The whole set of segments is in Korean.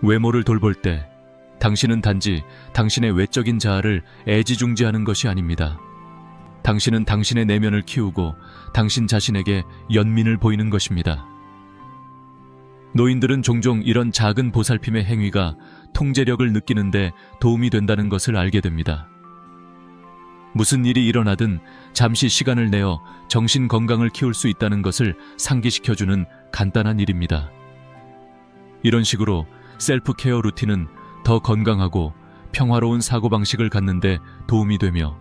외모를 돌볼 때 당신은 단지 당신의 외적인 자아를 애지중지하는 것이 아닙니다. 당신은 당신의 내면을 키우고 당신 자신에게 연민을 보이는 것입니다. 노인들은 종종 이런 작은 보살핌의 행위가 통제력을 느끼는데 도움이 된다는 것을 알게 됩니다. 무슨 일이 일어나든 잠시 시간을 내어 정신 건강을 키울 수 있다는 것을 상기시켜주는 간단한 일입니다. 이런 식으로 셀프 케어 루틴은 더 건강하고 평화로운 사고방식을 갖는데 도움이 되며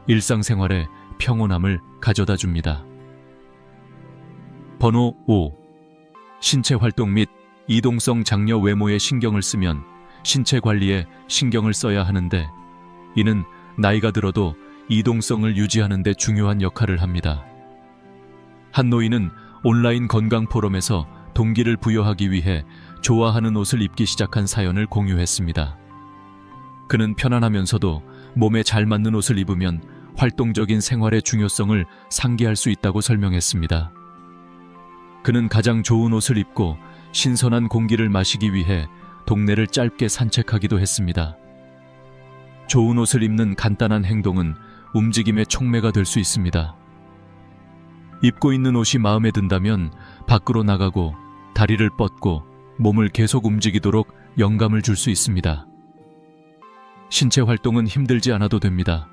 일상생활에 평온함을 가져다 줍니다. 번호 5. 신체 활동 및 이동성 장려 외모에 신경을 쓰면 신체 관리에 신경을 써야 하는데, 이는 나이가 들어도 이동성을 유지하는 데 중요한 역할을 합니다. 한 노인은 온라인 건강 포럼에서 동기를 부여하기 위해 좋아하는 옷을 입기 시작한 사연을 공유했습니다. 그는 편안하면서도 몸에 잘 맞는 옷을 입으면 활동적인 생활의 중요성을 상기할 수 있다고 설명했습니다. 그는 가장 좋은 옷을 입고 신선한 공기를 마시기 위해 동네를 짧게 산책하기도 했습니다. 좋은 옷을 입는 간단한 행동은 움직임의 촉매가 될 수 있습니다. 입고 있는 옷이 마음에 든다면 밖으로 나가고 다리를 뻗고 몸을 계속 움직이도록 영감을 줄 수 있습니다. 신체 활동은 힘들지 않아도 됩니다.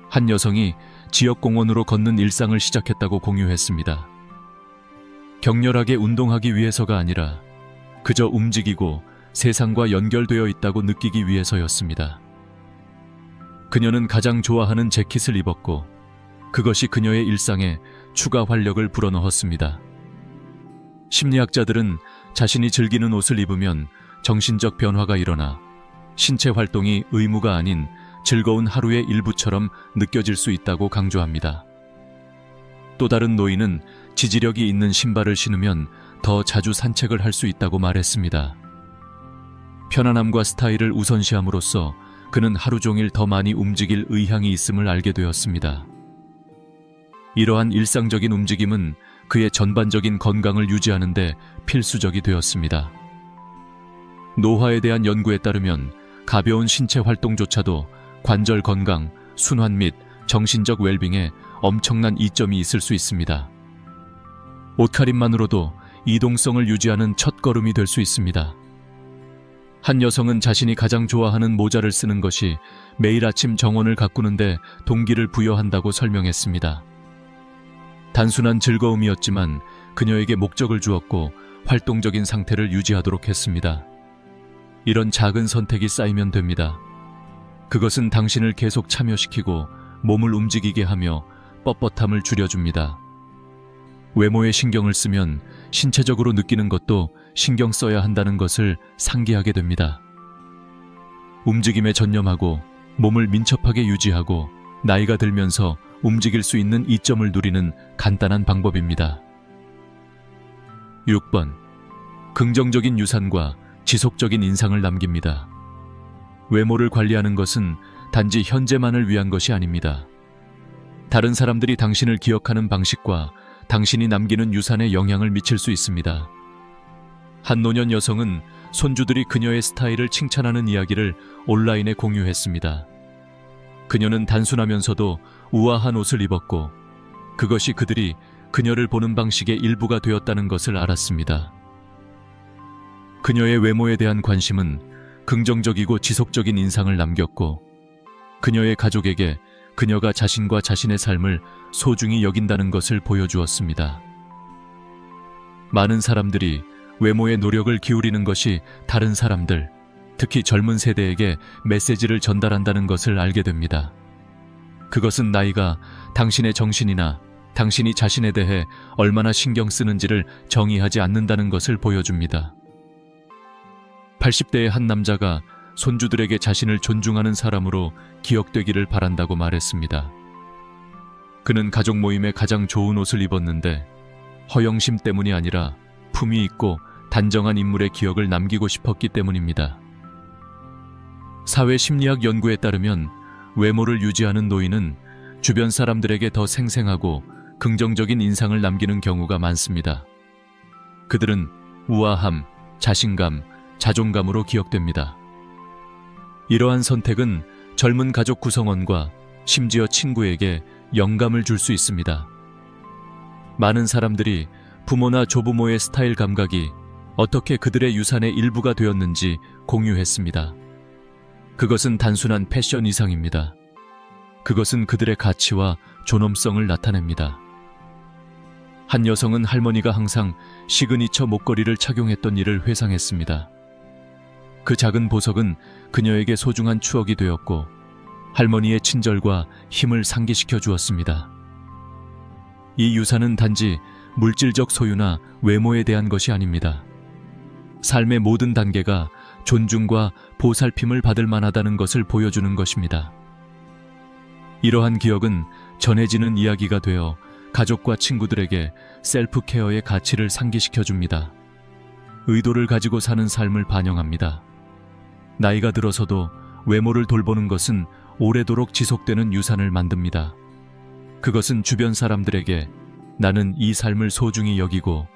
한 여성이 지역공원으로 걷는 일상을 시작했다고 공유했습니다. 격렬하게 운동하기 위해서가 아니라 그저 움직이고 세상과 연결되어 있다고 느끼기 위해서였습니다. 그녀는 가장 좋아하는 재킷을 입었고 그것이 그녀의 일상에 추가 활력을 불어넣었습니다. 심리학자들은 자신이 즐기는 옷을 입으면 정신적 변화가 일어나 신체 활동이 의무가 아닌 즐거운 하루의 일부처럼 느껴질 수 있다고 강조합니다. 또 다른 노인은 지지력이 있는 신발을 신으면 더 자주 산책을 할 수 있다고 말했습니다. 편안함과 스타일을 우선시함으로써 그는 하루 종일 더 많이 움직일 의향이 있음을 알게 되었습니다. 이러한 일상적인 움직임은 그의 전반적인 건강을 유지하는 데 필수적이 되었습니다. 노화에 대한 연구에 따르면 가벼운 신체 활동조차도 관절 건강, 순환 및 정신적 웰빙에 엄청난 이점이 있을 수 있습니다. 옷차림만으로도 이동성을 유지하는 첫걸음이 될 수 있습니다. 한 여성은 자신이 가장 좋아하는 모자를 쓰는 것이 매일 아침 정원을 가꾸는데 동기를 부여한다고 설명했습니다. 단순한 즐거움이었지만 그녀에게 목적을 주었고 활동적인 상태를 유지하도록 했습니다. 이런 작은 선택이 쌓이면 됩니다. 그것은 당신을 계속 참여시키고 몸을 움직이게 하며 뻣뻣함을 줄여줍니다. 외모에 신경을 쓰면 신체적으로 느끼는 것도 신경 써야 한다는 것을 상기하게 됩니다. 움직임에 전념하고 몸을 민첩하게 유지하고 나이가 들면서 움직일 수 있는 이점을 누리는 간단한 방법입니다. 6번. 긍정적인 유산과 지속적인 인상을 남깁니다. 외모를 관리하는 것은 단지 현재만을 위한 것이 아닙니다. 다른 사람들이 당신을 기억하는 방식과 당신이 남기는 유산에 영향을 미칠 수 있습니다. 한 노년 여성은 손주들이 그녀의 스타일을 칭찬하는 이야기를 온라인에 공유했습니다. 그녀는 단순하면서도 우아한 옷을 입었고 그것이 그들이 그녀를 보는 방식의 일부가 되었다는 것을 알았습니다. 그녀의 외모에 대한 관심은 긍정적이고 지속적인 인상을 남겼고 그녀의 가족에게 그녀가 자신과 자신의 삶을 소중히 여긴다는 것을 보여주었습니다. 많은 사람들이 외모에 노력을 기울이는 것이 다른 사람들, 특히 젊은 세대에게 메시지를 전달한다는 것을 알게 됩니다. 그것은 나이가 당신의 정신이나 당신이 자신에 대해 얼마나 신경 쓰는지를 정의하지 않는다는 것을 보여줍니다. 80대의 한 남자가 손주들에게 자신을 존중하는 사람으로 기억되기를 바란다고 말했습니다. 그는 가족 모임에 가장 좋은 옷을 입었는데 허영심 때문이 아니라 품위 있고 단정한 인물의 기억을 남기고 싶었기 때문입니다. 사회 심리학 연구에 따르면 외모를 유지하는 노인은 주변 사람들에게 더 생생하고 긍정적인 인상을 남기는 경우가 많습니다. 그들은 우아함, 자신감, 자존감으로 기억됩니다. 이러한 선택은 젊은 가족 구성원과 심지어 친구에게 영감을 줄 수 있습니다. 많은 사람들이 부모나 조부모의 스타일 감각이 어떻게 그들의 유산의 일부가 되었는지 공유했습니다. 그것은 단순한 패션 이상입니다. 그것은 그들의 가치와 존엄성을 나타냅니다. 한 여성은 할머니가 항상 시그니처 목걸이를 착용했던 일을 회상했습니다. 그 작은 보석은 그녀에게 소중한 추억이 되었고 할머니의 친절과 힘을 상기시켜 주었습니다. 이 유산은 단지 물질적 소유나 외모에 대한 것이 아닙니다. 삶의 모든 단계가 존중과 보살핌을 받을 만하다는 것을 보여주는 것입니다. 이러한 기억은 전해지는 이야기가 되어 가족과 친구들에게 셀프 케어의 가치를 상기시켜 줍니다. 의도를 가지고 사는 삶을 반영합니다. 나이가 들어서도 외모를 돌보는 것은 오래도록 지속되는 유산을 만듭니다. 그것은 주변 사람들에게 나는 이 삶을 소중히 여기고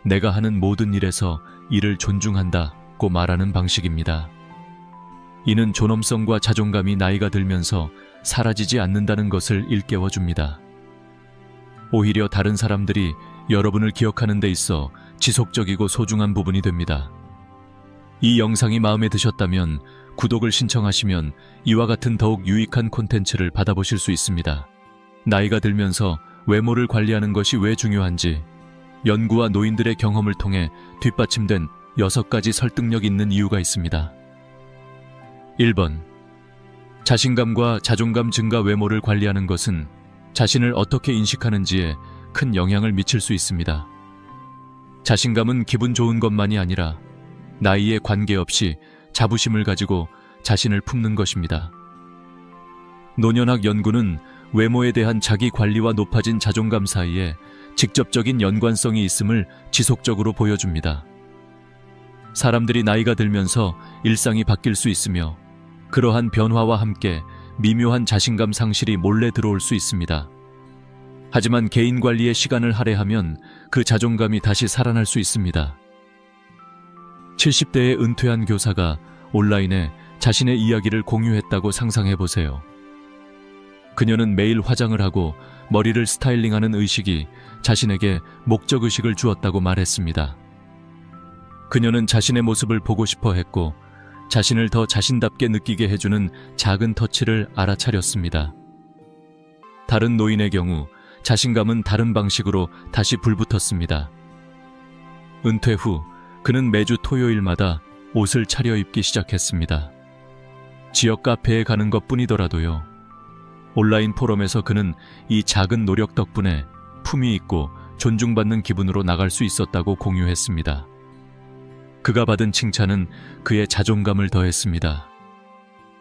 내가 하는 모든 일에서 이를 존중한다고 말하는 방식입니다. 이는 존엄성과 자존감이 나이가 들면서 사라지지 않는다는 것을 일깨워 줍니다. 오히려 다른 사람들이 여러분을 기억하는 데 있어 지속적이고 소중한 부분이 됩니다. 이 영상이 마음에 드셨다면 구독을 신청하시면 이와 같은 더욱 유익한 콘텐츠를 받아보실 수 있습니다. 나이가 들면서 외모를 관리하는 것이 왜 중요한지 연구와 노인들의 경험을 통해 뒷받침된 6가지 설득력 있는 이유가 있습니다. 1번. 자신감과 자존감 증가. 외모를 관리하는 것은 자신을 어떻게 인식하는지에 큰 영향을 미칠 수 있습니다. 자신감은 기분 좋은 것만이 아니라 나이에 관계없이 자부심을 가지고 자신을 품는 것입니다. 노년학 연구는 외모에 대한 자기 관리와 높아진 자존감 사이에 직접적인 연관성이 있음을 지속적으로 보여줍니다. 사람들이 나이가 들면서 일상이 바뀔 수 있으며 그러한 변화와 함께 미묘한 자신감 상실이 몰래 들어올 수 있습니다. 하지만 개인 관리에 시간을 할애하면 그 자존감이 다시 살아날 수 있습니다. 70대의 은퇴한 교사가 온라인에 자신의 이야기를 공유했다고 상상해보세요. 그녀는 매일 화장을 하고 머리를 스타일링하는 의식이 자신에게 목적의식을 주었다고 말했습니다. 그녀는 자신의 모습을 보고 싶어 했고 자신을 더 자신답게 느끼게 해주는 작은 터치를 알아차렸습니다. 다른 노인의 경우 자신감은 다른 방식으로 다시 불붙었습니다. 은퇴 후 그는 매주 토요일마다 옷을 차려입기 시작했습니다. 지역 카페에 가는 것뿐이더라도요. 온라인 포럼에서 그는 이 작은 노력 덕분에 품위 있고 존중받는 기분으로 나갈 수 있었다고 공유했습니다. 그가 받은 칭찬은 그의 자존감을 더했습니다.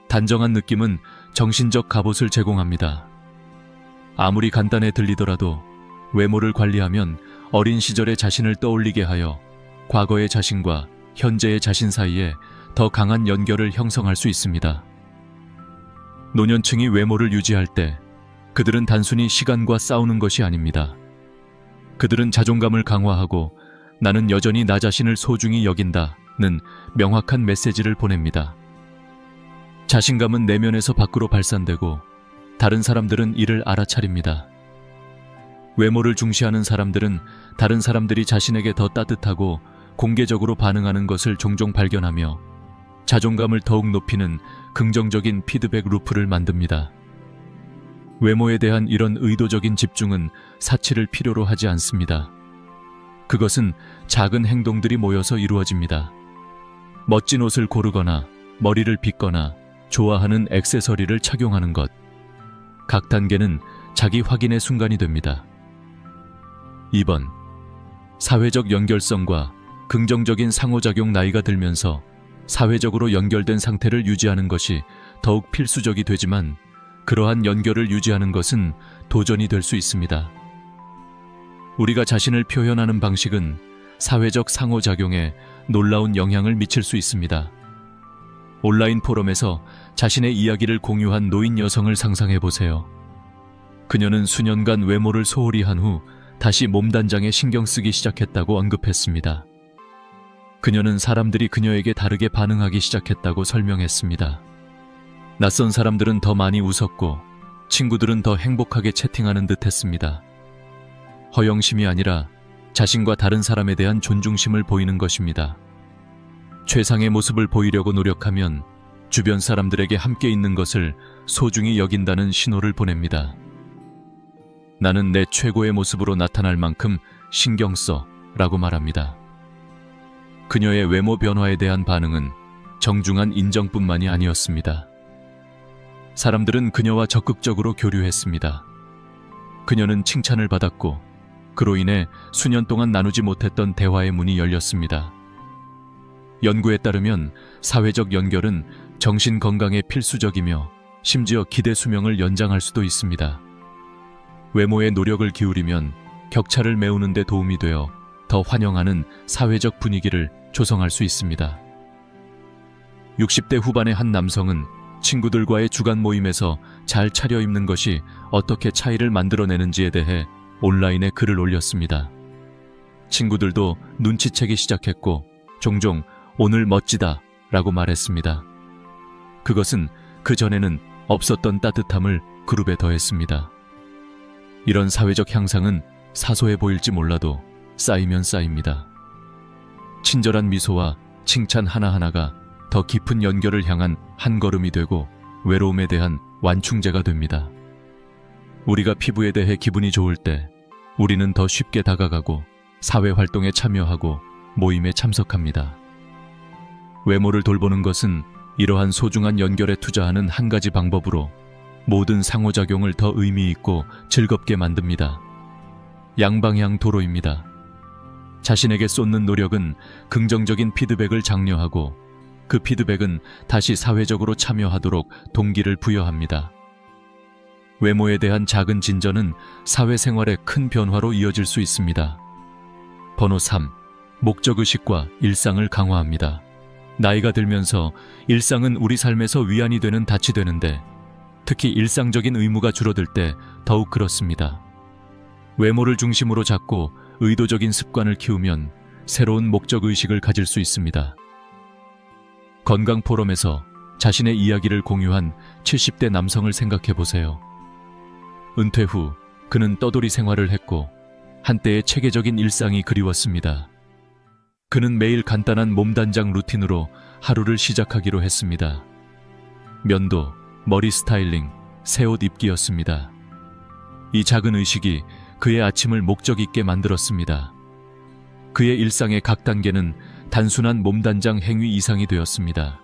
단정한 느낌은 정신적 갑옷을 제공합니다. 아무리 간단해 들리더라도 외모를 관리하면 어린 시절의 자신을 떠올리게 하여 과거의 자신과 현재의 자신 사이에 더 강한 연결을 형성할 수 있습니다. 노년층이 외모를 유지할 때 그들은 단순히 시간과 싸우는 것이 아닙니다. 그들은 자존감을 강화하고 나는 여전히 나 자신을 소중히 여긴다는 명확한 메시지를 보냅니다. 자신감은 내면에서 밖으로 발산되고 다른 사람들은 이를 알아차립니다. 외모를 중시하는 사람들은 다른 사람들이 자신에게 더 따뜻하고 공개적으로 반응하는 것을 종종 발견하며 자존감을 더욱 높이는 긍정적인 피드백 루프를 만듭니다. 외모에 대한 이런 의도적인 집중은 사치를 필요로 하지 않습니다. 그것은 작은 행동들이 모여서 이루어집니다. 멋진 옷을 고르거나 머리를 빗거나 좋아하는 액세서리를 착용하는 것. 각 단계는 자기 확인의 순간이 됩니다. 2번. 사회적 연결성과 긍정적인 상호작용. 나이가 들면서 사회적으로 연결된 상태를 유지하는 것이 더욱 필수적이 되지만 그러한 연결을 유지하는 것은 도전이 될 수 있습니다. 우리가 자신을 표현하는 방식은 사회적 상호작용에 놀라운 영향을 미칠 수 있습니다. 온라인 포럼에서 자신의 이야기를 공유한 노인 여성을 상상해 보세요. 그녀는 수년간 외모를 소홀히 한 후 다시 몸 단장에 신경 쓰기 시작했다고 언급했습니다. 그녀는 사람들이 그녀에게 다르게 반응하기 시작했다고 설명했습니다. 낯선 사람들은 더 많이 웃었고 친구들은 더 행복하게 채팅하는 듯 했습니다. 허영심이 아니라 자신과 다른 사람에 대한 존중심을 보이는 것입니다. 최상의 모습을 보이려고 노력하면 주변 사람들에게 함께 있는 것을 소중히 여긴다는 신호를 보냅니다. 나는 내 최고의 모습으로 나타날 만큼 신경 써 라고 말합니다. 그녀의 외모 변화에 대한 반응은 정중한 인정뿐만이 아니었습니다. 사람들은 그녀와 적극적으로 교류했습니다. 그녀는 칭찬을 받았고 그로 인해 수년 동안 나누지 못했던 대화의 문이 열렸습니다. 연구에 따르면 사회적 연결은 정신 건강에 필수적이며 심지어 기대 수명을 연장할 수도 있습니다. 외모에 노력을 기울이면 격차를 메우는 데 도움이 되어 더 환영하는 사회적 분위기를 조성할 수 있습니다. 60대 후반의 한 남성은 친구들과의 주간 모임에서 잘 차려입는 것이 어떻게 차이를 만들어내는지에 대해 온라인에 글을 올렸습니다. 친구들도 눈치채기 시작했고 종종 오늘 멋지다 라고 말했습니다. 그것은 그전에는 없었던 따뜻함을 그룹에 더했습니다. 이런 사회적 향상은 사소해 보일지 몰라도 쌓이면 쌓입니다. 친절한 미소와 칭찬 하나하나가 더 깊은 연결을 향한 한 걸음이 되고 외로움에 대한 완충제가 됩니다. 우리가 피부에 대해 기분이 좋을 때 우리는 더 쉽게 다가가고 사회활동에 참여하고 모임에 참석합니다. 외모를 돌보는 것은 이러한 소중한 연결에 투자하는 한 가지 방법으로 모든 상호작용을 더 의미 있고 즐겁게 만듭니다. 양방향 도로입니다. 자신에게 쏟는 노력은 긍정적인 피드백을 장려하고 그 피드백은 다시 사회적으로 참여하도록 동기를 부여합니다. 외모에 대한 작은 진전은 사회생활의 큰 변화로 이어질 수 있습니다. 번호 3. 목적의식과 일상을 강화합니다. 나이가 들면서 일상은 우리 삶에서 위안이 되는 닻이 되는데 특히 일상적인 의무가 줄어들 때 더욱 그렇습니다. 외모를 중심으로 잡고 의도적인 습관을 키우면 새로운 목적의식을 가질 수 있습니다. 건강 포럼에서 자신의 이야기를 공유한 70대 남성을 생각해 보세요. 은퇴 후 그는 떠돌이 생활을 했고 한때의 체계적인 일상이 그리웠습니다. 그는 매일 간단한 몸단장 루틴으로 하루를 시작하기로 했습니다. 면도, 머리 스타일링, 새 옷 입기였습니다. 이 작은 의식이 그의 아침을 목적 있게 만들었습니다. 그의 일상의 각 단계는 단순한 몸단장 행위 이상이 되었습니다.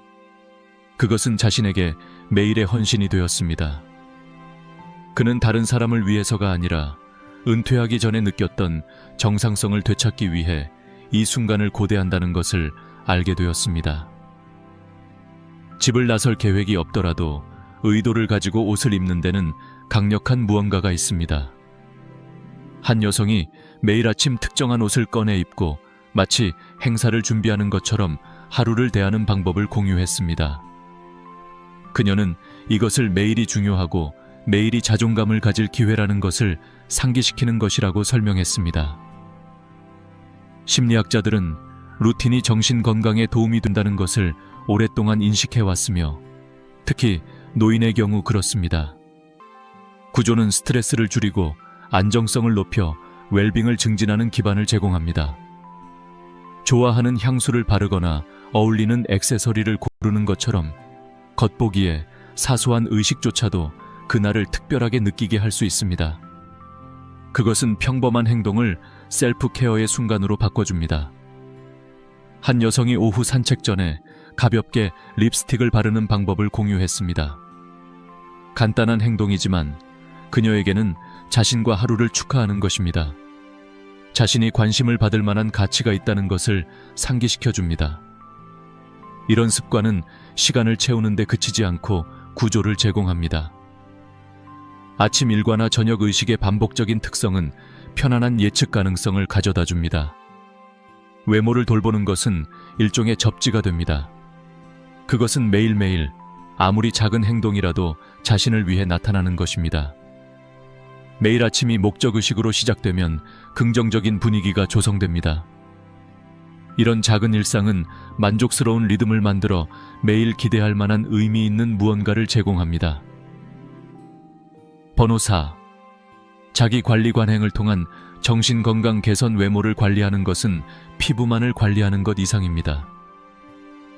그것은 자신에게 매일의 헌신이 되었습니다. 그는 다른 사람을 위해서가 아니라 은퇴하기 전에 느꼈던 정상성을 되찾기 위해 이 순간을 고대한다는 것을 알게 되었습니다. 집을 나설 계획이 없더라도 의도를 가지고 옷을 입는 데는 강력한 무언가가 있습니다. 한 여성이 매일 아침 특정한 옷을 꺼내 입고 마치 행사를 준비하는 것처럼 하루를 대하는 방법을 공유했습니다. 그녀는 이것을 매일이 중요하고 매일이 자존감을 가질 기회라는 것을 상기시키는 것이라고 설명했습니다. 심리학자들은 루틴이 정신 건강에 도움이 된다는 것을 오랫동안 인식해왔으며 특히 노인의 경우 그렇습니다. 구조는 스트레스를 줄이고 안정성을 높여 웰빙을 증진하는 기반을 제공합니다. 좋아하는 향수를 바르거나 어울리는 액세서리를 고르는 것처럼 겉보기에 사소한 의식조차도 그날을 특별하게 느끼게 할 수 있습니다. 그것은 평범한 행동을 셀프 케어의 순간으로 바꿔줍니다. 한 여성이 오후 산책 전에 가볍게 립스틱을 바르는 방법을 공유했습니다. 간단한 행동이지만 그녀에게는 자신과 하루를 축하하는 것입니다. 자신이 관심을 받을 만한 가치가 있다는 것을 상기시켜줍니다. 이런 습관은 시간을 채우는 데 그치지 않고 구조를 제공합니다. 아침 일과나 저녁 의식의 반복적인 특성은 편안한 예측 가능성을 가져다 줍니다. 외모를 돌보는 것은 일종의 접지가 됩니다. 그것은 매일매일 아무리 작은 행동이라도 자신을 위해 나타나는 것입니다. 매일 아침이 목적의식으로 시작되면 긍정적인 분위기가 조성됩니다. 이런 작은 일상은 만족스러운 리듬을 만들어 매일 기대할 만한 의미 있는 무언가를 제공합니다. 번호 4. 자기 관리 관행을 통한 정신건강 개선. 외모를 관리하는 것은 피부만을 관리하는 것 이상입니다.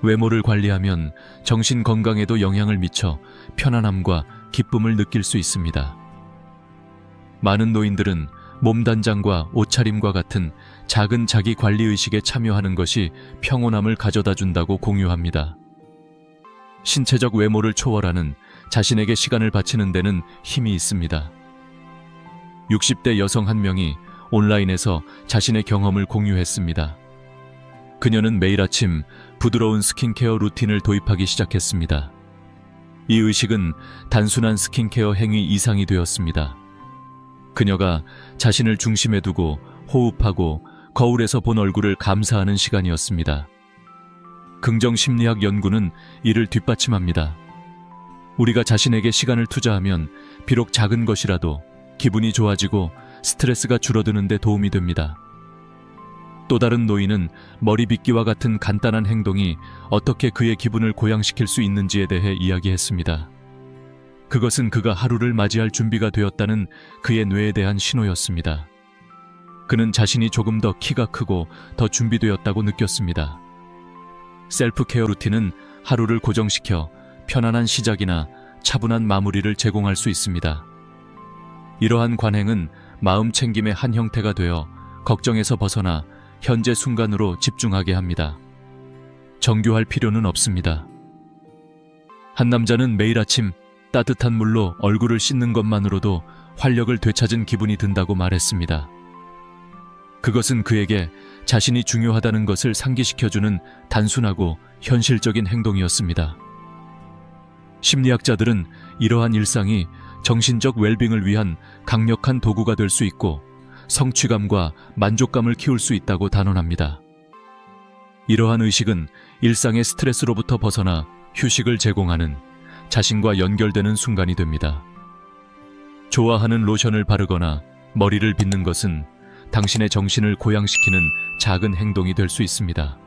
외모를 관리하면 정신건강에도 영향을 미쳐 편안함과 기쁨을 느낄 수 있습니다. 많은 노인들은 몸단장과 옷차림과 같은 작은 자기 관리의식에 참여하는 것이 평온함을 가져다 준다고 공유합니다. 신체적 외모를 초월하는 자신에게 시간을 바치는 데는 힘이 있습니다. 60대 여성 한 명이 온라인에서 자신의 경험을 공유했습니다. 그녀는 매일 아침 부드러운 스킨케어 루틴을 도입하기 시작했습니다. 이 의식은 단순한 스킨케어 행위 이상이 되었습니다. 그녀가 자신을 중심에 두고 호흡하고 거울에서 본 얼굴을 감사하는 시간이었습니다. 긍정심리학 연구는 이를 뒷받침합니다. 우리가 자신에게 시간을 투자하면 비록 작은 것이라도 기분이 좋아지고 스트레스가 줄어드는 데 도움이 됩니다. 또 다른 노인은 머리 빗기와 같은 간단한 행동이 어떻게 그의 기분을 고양시킬 수 있는지에 대해 이야기했습니다. 그것은 그가 하루를 맞이할 준비가 되었다는 그의 뇌에 대한 신호였습니다. 그는 자신이 조금 더 키가 크고 더 준비되었다고 느꼈습니다. 셀프 케어 루틴은 하루를 고정시켜 편안한 시작이나 차분한 마무리를 제공할 수 있습니다. 이러한 관행은 마음 챙김의 한 형태가 되어 걱정에서 벗어나 현재 순간으로 집중하게 합니다. 정교할 필요는 없습니다. 한 남자는 매일 아침 따뜻한 물로 얼굴을 씻는 것만으로도 활력을 되찾은 기분이 든다고 말했습니다. 그것은 그에게 자신이 중요하다는 것을 상기시켜주는 단순하고 현실적인 행동이었습니다. 심리학자들은 이러한 일상이 정신적 웰빙을 위한 강력한 도구가 될 수 있고 성취감과 만족감을 키울 수 있다고 단언합니다. 이러한 의식은 일상의 스트레스로부터 벗어나 휴식을 제공하는 자신과 연결되는 순간이 됩니다. 좋아하는 로션을 바르거나 머리를 빗는 것은 당신의 정신을 고양시키는 작은 행동이 될 수 있습니다.